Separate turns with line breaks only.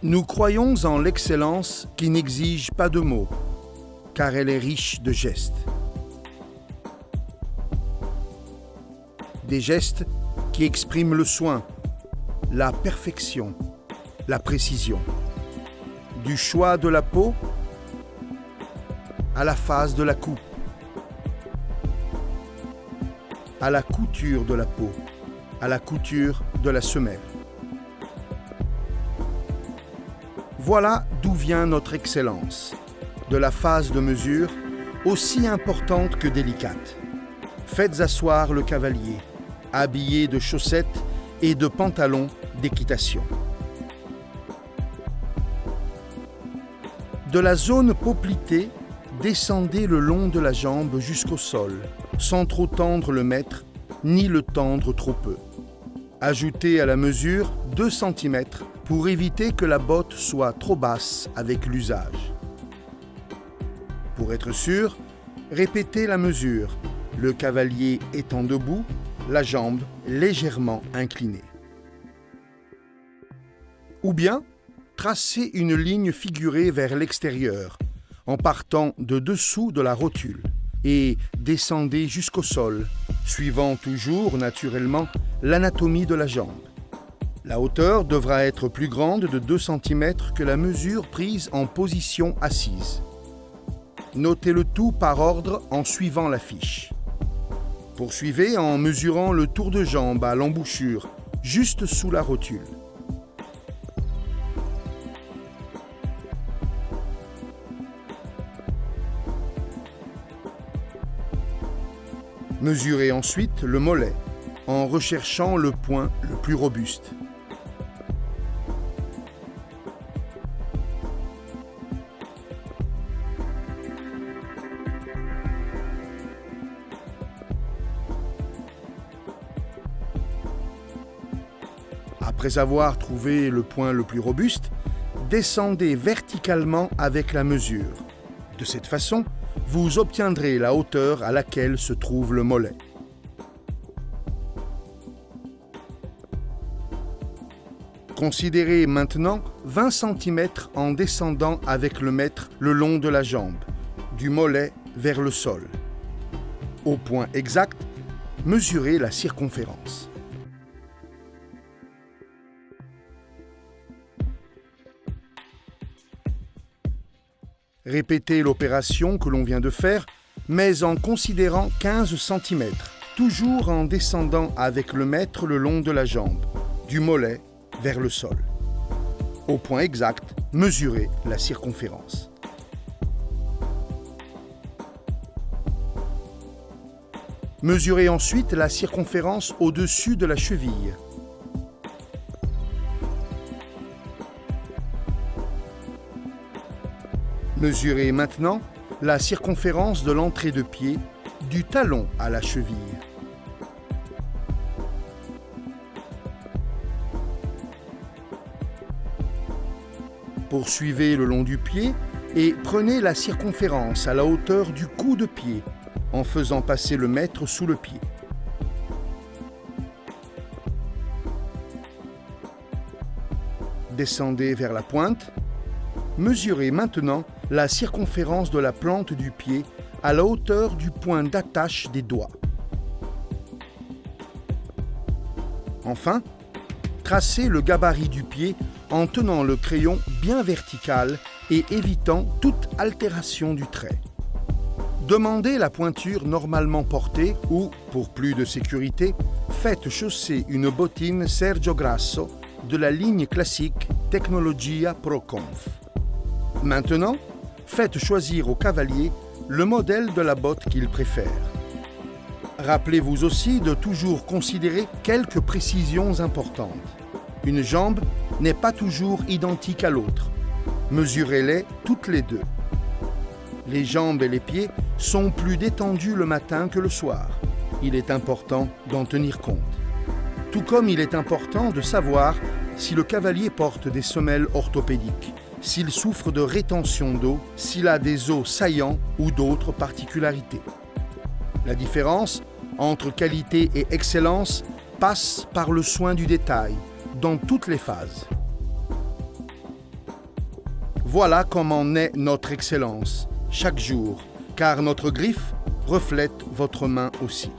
Nous croyons en l'excellence qui n'exige pas de mots, car elle est riche de gestes. Des gestes qui expriment le soin, la perfection, la précision. Du choix de la peau à la phase de la coupe, à la couture de la peau, à la couture de la semelle. Voilà d'où vient notre excellence, de la phase de mesure, aussi importante que délicate. Faites asseoir le cavalier, habillé de chaussettes et de pantalons d'équitation. De la zone poplitée, descendez le long de la jambe jusqu'au sol, sans trop tendre le maître, ni le tendre trop peu. Ajoutez à la mesure 2 cm pour éviter que la botte soit trop basse avec l'usage. Pour être sûr, répétez la mesure, le cavalier étant debout, la jambe légèrement inclinée. Ou bien, tracez une ligne figurée vers l'extérieur, en partant de dessous de la rotule, et descendez jusqu'au sol, suivant toujours naturellement l'anatomie de la jambe. La hauteur devra être plus grande de 2 cm que la mesure prise en position assise. Notez le tout par ordre en suivant la fiche. Poursuivez en mesurant le tour de jambe à l'embouchure, juste sous la rotule. Mesurez ensuite le mollet, en recherchant le point le plus robuste. Après avoir trouvé le point le plus robuste, descendez verticalement avec la mesure. De cette façon, vous obtiendrez la hauteur à laquelle se trouve le mollet. Considérez maintenant 20 cm en descendant avec le mètre le long de la jambe, du mollet vers le sol. Au point exact, mesurez la circonférence. Répétez l'opération que l'on vient de faire, mais en considérant 15 cm, toujours en descendant avec le mètre le long de la jambe, du mollet vers le sol. Au point exact, mesurez la circonférence. Mesurez ensuite la circonférence au-dessus de la cheville. Mesurez maintenant la circonférence de l'entrée de pied du talon à la cheville. Poursuivez le long du pied et prenez la circonférence à la hauteur du cou de pied en faisant passer le mètre sous le pied. Descendez vers la pointe. Mesurez maintenant la circonférence de la plante du pied à la hauteur du point d'attache des doigts. Enfin, tracez le gabarit du pied en tenant le crayon bien vertical et évitant toute altération du trait. Demandez la pointure normalement portée ou, pour plus de sécurité, faites chausser une bottine Sergio Grasso de la ligne classique Tecnologia ProConf. Maintenant, faites choisir au cavalier le modèle de la botte qu'il préfère. Rappelez-vous aussi de toujours considérer quelques précisions importantes. Une jambe n'est pas toujours identique à l'autre. Mesurez-les toutes les deux. Les jambes et les pieds sont plus détendus le matin que le soir. Il est important d'en tenir compte. Tout comme il est important de savoir si le cavalier porte des semelles orthopédiques, s'il souffre de rétention d'eau, s'il a des os saillants ou d'autres particularités. La différence entre qualité et excellence passe par le soin du détail, dans toutes les phases. Voilà comment naît notre excellence, chaque jour, car notre griffe reflète votre main aussi.